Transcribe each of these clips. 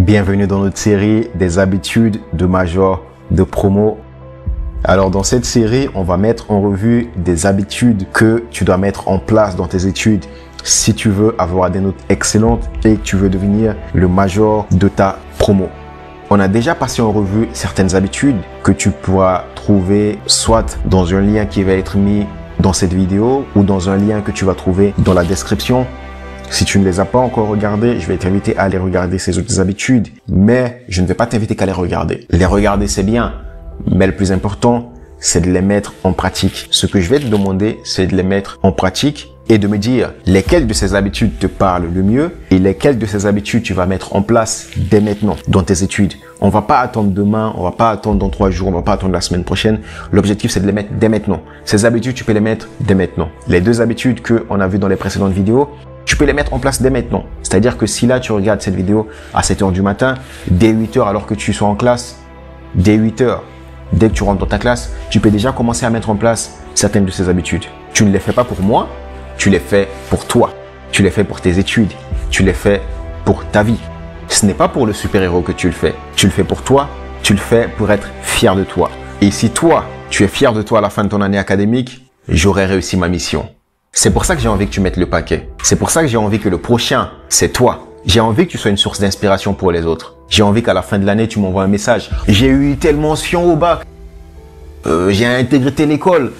Bienvenue dans notre série des habitudes de major de promo. Alors dans cette série, on va mettre en revue des habitudes que tu dois mettre en place dans tes études si tu veux avoir des notes excellentes et que tu veux devenir le major de ta promo. On a déjà passé en revue certaines habitudes que tu pourras trouver soit dans un lien qui va être mis dans cette vidéo ou dans un lien que tu vas trouver dans la description. Si tu ne les as pas encore regardées, je vais t'inviter à aller regarder ces autres habitudes, mais je ne vais pas t'inviter qu'à les regarder. Les regarder, c'est bien, mais le plus important, c'est de les mettre en pratique. Ce que je vais te demander, c'est de les mettre en pratique et de me dire lesquelles de ces habitudes te parlent le mieux et lesquelles de ces habitudes tu vas mettre en place dès maintenant dans tes études. On va pas attendre demain, on va pas attendre dans 3 jours, on va pas attendre la semaine prochaine. L'objectif, c'est de les mettre dès maintenant. Ces habitudes, tu peux les mettre dès maintenant. Les deux habitudes qu'on a vues dans les précédentes vidéos, tu peux les mettre en place dès maintenant. C'est-à-dire que si là, tu regardes cette vidéo à 7 h du matin, dès 8 h alors que tu sois en classe, dès 8 h, dès que tu rentres dans ta classe, tu peux déjà commencer à mettre en place certaines de ces habitudes. Tu ne les fais pas pour moi, tu les fais pour toi. Tu les fais pour tes études. Tu les fais pour ta vie. Ce n'est pas pour le super-héros que tu le fais. Tu le fais pour toi. Tu le fais pour être fier de toi. Et si toi, tu es fier de toi à la fin de ton année académique, j'aurai réussi ma mission. C'est pour ça que j'ai envie que tu mettes le paquet. C'est pour ça que j'ai envie que le prochain, c'est toi. J'ai envie que tu sois une source d'inspiration pour les autres. J'ai envie qu'à la fin de l'année, tu m'envoies un message. J'ai eu telle mention au bac. J'ai intégré telle école.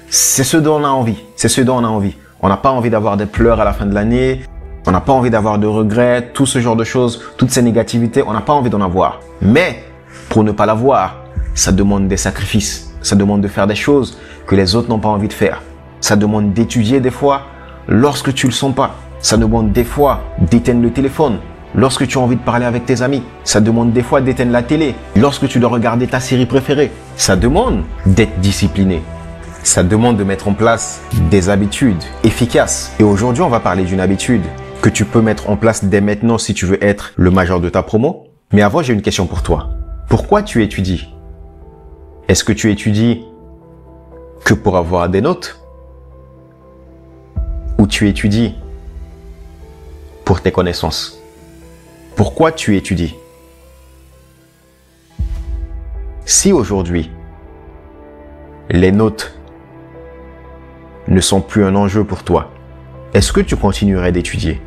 C'est ce dont on a envie. C'est ce dont on a envie. On n'a pas envie d'avoir des pleurs à la fin de l'année. On n'a pas envie d'avoir de regrets, tout ce genre de choses, toutes ces négativités. On n'a pas envie d'en avoir. Mais pour ne pas l'avoir, ça demande des sacrifices. Ça demande de faire des choses que les autres n'ont pas envie de faire. Ça demande d'étudier des fois lorsque tu le sens pas. Ça demande des fois d'éteindre le téléphone lorsque tu as envie de parler avec tes amis. Ça demande des fois d'éteindre la télé lorsque tu dois regarder ta série préférée. Ça demande d'être discipliné. Ça demande de mettre en place des habitudes efficaces. Et aujourd'hui, on va parler d'une habitude que tu peux mettre en place dès maintenant si tu veux être le major de ta promo. Mais avant, j'ai une question pour toi. Pourquoi tu étudies? Est-ce que tu étudies que pour avoir des notes? Ou tu étudies pour tes connaissances? Pourquoi tu étudies? Si aujourd'hui, les notes ne sont plus un enjeu pour toi, est-ce que tu continuerais d'étudier?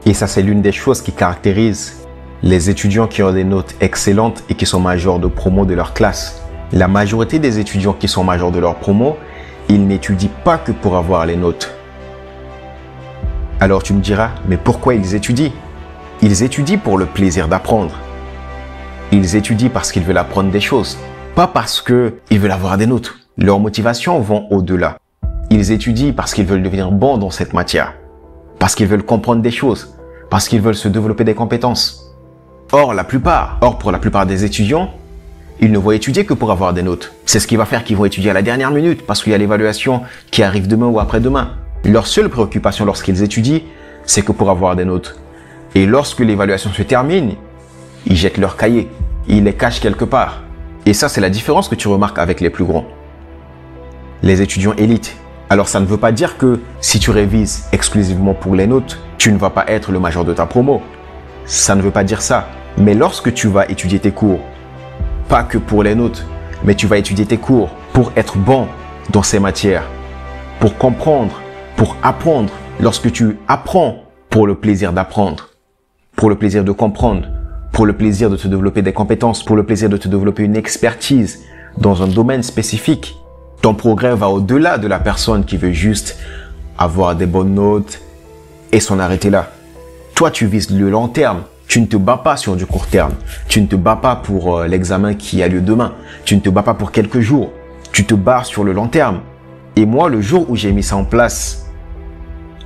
Et ça, c'est l'une des choses qui caractérise les étudiants qui ont des notes excellentes et qui sont majors de promo de leur classe. La majorité des étudiants qui sont majors de leur promo, ils n'étudient pas que pour avoir les notes. Alors tu me diras, mais pourquoi ils étudient? Ils étudient pour le plaisir d'apprendre. Ils étudient parce qu'ils veulent apprendre des choses, pas parce qu'ils veulent avoir des notes. Leurs motivations vont au-delà. Ils étudient parce qu'ils veulent devenir bons dans cette matière, parce qu'ils veulent comprendre des choses, parce qu'ils veulent se développer des compétences. Or, pour la plupart des étudiants, ils ne vont étudier que pour avoir des notes. C'est ce qui va faire qu'ils vont étudier à la dernière minute parce qu'il y a l'évaluation qui arrive demain ou après-demain. Leur seule préoccupation lorsqu'ils étudient, c'est que pour avoir des notes. Et lorsque l'évaluation se termine, ils jettent leur cahier. Ils les cachent quelque part. Et ça, c'est la différence que tu remarques avec les plus grands. Les étudiants élites. Alors, ça ne veut pas dire que si tu révises exclusivement pour les notes, tu ne vas pas être le major de ta promo. Ça ne veut pas dire ça. Mais lorsque tu vas étudier tes cours, pas que pour les notes, mais tu vas étudier tes cours pour être bon dans ces matières, pour comprendre, pour apprendre. Lorsque tu apprends pour le plaisir d'apprendre, pour le plaisir de comprendre, pour le plaisir de te développer des compétences, pour le plaisir de te développer une expertise dans un domaine spécifique, ton progrès va au-delà de la personne qui veut juste avoir des bonnes notes et s'en arrêter là. Toi, tu vises le long terme. Tu ne te bats pas sur du court terme. Tu ne te bats pas pour l'examen qui a lieu demain. Tu ne te bats pas pour quelques jours. Tu te bats sur le long terme. Et moi, le jour où j'ai mis ça en place,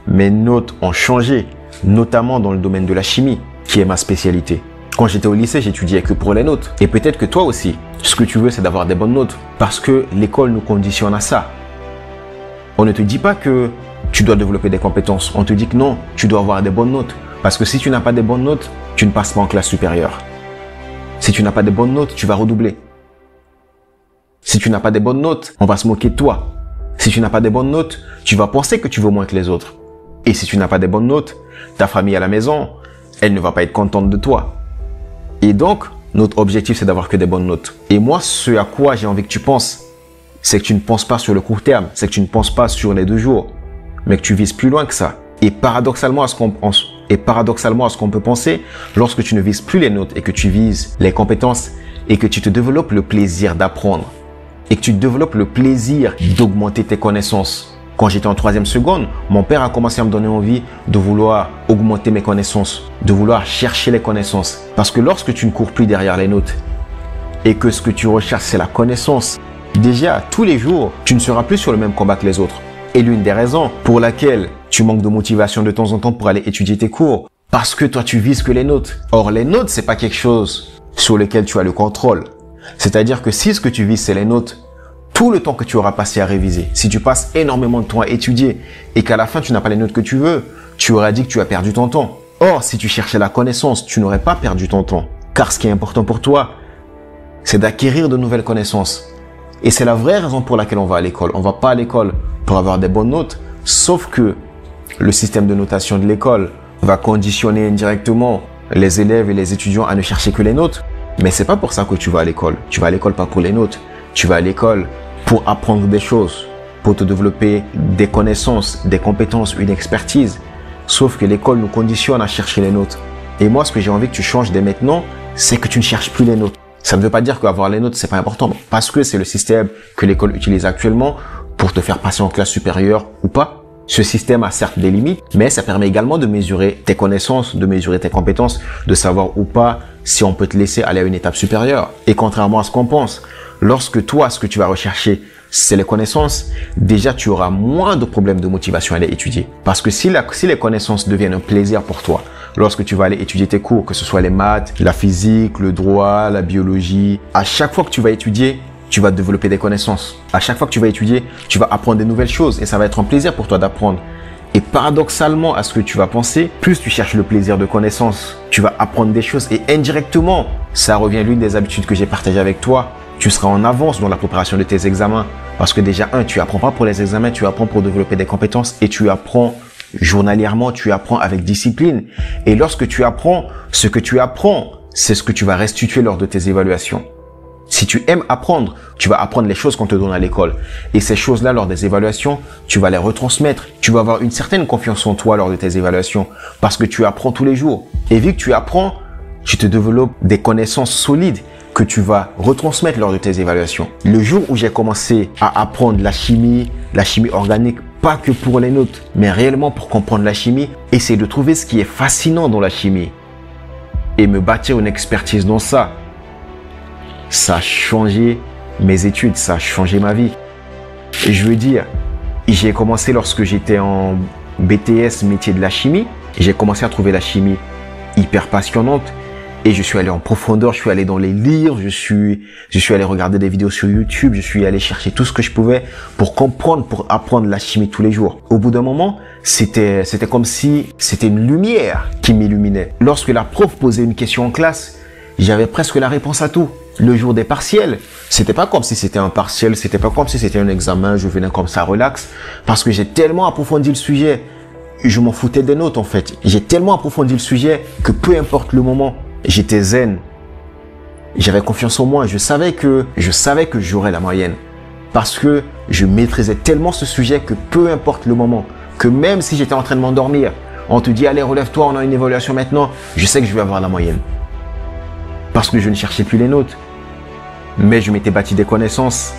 mes notes ont changé, notamment dans le domaine de la chimie, qui est ma spécialité. Quand j'étais au lycée, j'étudiais que pour les notes. Et peut-être que toi aussi, ce que tu veux, c'est d'avoir des bonnes notes. Parce que l'école nous conditionne à ça. On ne te dit pas que tu dois développer des compétences. On te dit que non, tu dois avoir des bonnes notes. Parce que si tu n'as pas des bonnes notes, tu ne passes pas en classe supérieure. Si tu n'as pas de bonnes notes, tu vas redoubler. Si tu n'as pas de bonnes notes, on va se moquer de toi. Si tu n'as pas de bonnes notes, tu vas penser que tu vaux moins que les autres. Et si tu n'as pas de bonnes notes, ta famille à la maison, elle ne va pas être contente de toi. Et donc, notre objectif, c'est d'avoir que des bonnes notes. Et moi, ce à quoi j'ai envie que tu penses, c'est que tu ne penses pas sur le court terme, c'est que tu ne penses pas sur les 2 jours, mais que tu vises plus loin que ça. Et paradoxalement à ce qu'on peut penser, lorsque tu ne vises plus les notes et que tu vises les compétences et que tu te développes le plaisir d'apprendre et que tu développes le plaisir d'augmenter tes connaissances. Quand j'étais en 3e seconde, mon père a commencé à me donner envie de vouloir augmenter mes connaissances, de vouloir chercher les connaissances. Parce que lorsque tu ne cours plus derrière les notes et que ce que tu recherches, c'est la connaissance, déjà, tous les jours, tu ne seras plus sur le même combat que les autres. Et l'une des raisons pour laquelle tu manques de motivation de temps en temps pour aller étudier tes cours, parce que toi, tu vises que les notes. Or, les notes, c'est pas quelque chose sur lequel tu as le contrôle. C'est-à-dire que si ce que tu vises, c'est les notes, tout le temps que tu auras passé à réviser, si tu passes énormément de temps à étudier et qu'à la fin, tu n'as pas les notes que tu veux, tu auras dit que tu as perdu ton temps. Or, si tu cherchais la connaissance, tu n'aurais pas perdu ton temps. Car ce qui est important pour toi, c'est d'acquérir de nouvelles connaissances. Et c'est la vraie raison pour laquelle on va à l'école. On va pas à l'école pour avoir des bonnes notes, sauf que le système de notation de l'école va conditionner indirectement les élèves et les étudiants à ne chercher que les notes. Mais c'est pas pour ça que tu vas à l'école. Tu vas à l'école pas pour les notes. Tu vas à l'école pour apprendre des choses, pour te développer des connaissances, des compétences, une expertise. Sauf que l'école nous conditionne à chercher les notes. Et moi, ce que j'ai envie que tu changes dès maintenant, c'est que tu ne cherches plus les notes. Ça ne veut pas dire qu'avoir les notes, c'est pas important, parce que c'est le système que l'école utilise actuellement pour te faire passer en classe supérieure ou pas. Ce système a certes des limites, mais ça permet également de mesurer tes connaissances, de mesurer tes compétences, de savoir ou pas si on peut te laisser aller à une étape supérieure. Et contrairement à ce qu'on pense, lorsque toi, ce que tu vas rechercher, c'est les connaissances, déjà tu auras moins de problèmes de motivation à aller étudier. Parce que si les connaissances deviennent un plaisir pour toi, lorsque tu vas aller étudier tes cours, que ce soit les maths, la physique, le droit, la biologie, à chaque fois que tu vas étudier, tu vas développer des connaissances. À chaque fois que tu vas étudier, tu vas apprendre des nouvelles choses et ça va être un plaisir pour toi d'apprendre. Et paradoxalement à ce que tu vas penser, plus tu cherches le plaisir de connaissance, tu vas apprendre des choses et indirectement, ça revient à l'une des habitudes que j'ai partagées avec toi. Tu seras en avance dans la préparation de tes examens parce que déjà, tu apprends pas pour les examens, tu apprends pour développer des compétences et tu apprends journalièrement, tu apprends avec discipline. Et lorsque tu apprends, ce que tu apprends, c'est ce que tu vas restituer lors de tes évaluations. Si tu aimes apprendre, tu vas apprendre les choses qu'on te donne à l'école. Et ces choses-là, lors des évaluations, tu vas les retransmettre. Tu vas avoir une certaine confiance en toi lors de tes évaluations parce que tu apprends tous les jours. Et vu que tu apprends, tu te développes des connaissances solides que tu vas retransmettre lors de tes évaluations. Le jour où j'ai commencé à apprendre la chimie organique, pas que pour les notes, mais réellement pour comprendre la chimie, essayer de trouver ce qui est fascinant dans la chimie et me bâtir une expertise dans ça, ça a changé mes études, ça a changé ma vie. Et je veux dire, j'ai commencé lorsque j'étais en BTS métier de la chimie. J'ai commencé à trouver la chimie hyper passionnante et je suis allé en profondeur, je suis allé dans les livres, je suis allé regarder des vidéos sur YouTube, je suis allé chercher tout ce que je pouvais pour comprendre, pour apprendre la chimie tous les jours. Au bout d'un moment, c'était comme si c'était une lumière qui m'illuminait. Lorsque la prof posait une question en classe, j'avais presque la réponse à tout. Le jour des partiels, c'était pas comme si c'était un partiel, c'était pas comme si c'était un examen, je venais comme ça relax, parce que j'ai tellement approfondi le sujet, je m'en foutais des notes en fait. J'ai tellement approfondi le sujet que peu importe le moment, j'étais zen. J'avais confiance en moi, je savais que j'aurais la moyenne, parce que je maîtrisais tellement ce sujet que peu importe le moment, que même si j'étais en train de m'endormir, on te dit allez relève-toi, on a une évaluation maintenant, je sais que je vais avoir la moyenne. Parce que je ne cherchais plus les notes. Mais je m'étais bâti des connaissances,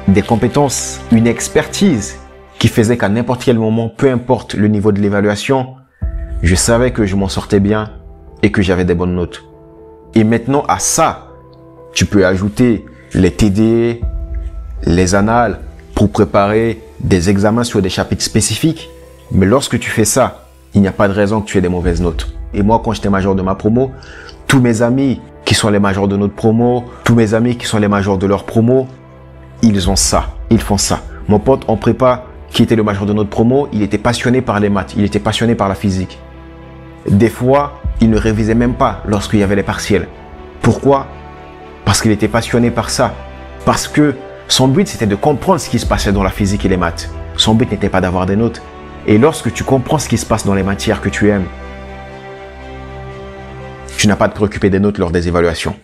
des compétences, une expertise qui faisait qu'à n'importe quel moment, peu importe le niveau de l'évaluation, je savais que je m'en sortais bien et que j'avais des bonnes notes. Et maintenant, à ça, tu peux ajouter les TD, les annales pour préparer des examens sur des chapitres spécifiques. Mais lorsque tu fais ça, il n'y a pas de raison que tu aies des mauvaises notes. Et moi, quand j'étais major de ma promo, tous mes amis qui sont les majors de notre promo, tous mes amis qui sont les majors de leur promo, ils ont ça, ils font ça. Mon pote en prépa, qui était le major de notre promo, il était passionné par les maths, il était passionné par la physique. Des fois, il ne révisait même pas lorsqu'il y avait les partiels. Pourquoi? Parce qu'il était passionné par ça. Parce que son but, c'était de comprendre ce qui se passait dans la physique et les maths. Son but n'était pas d'avoir des notes. Et lorsque tu comprends ce qui se passe dans les matières que tu aimes, Tu n'as pas à te préoccuper des notes lors des évaluations.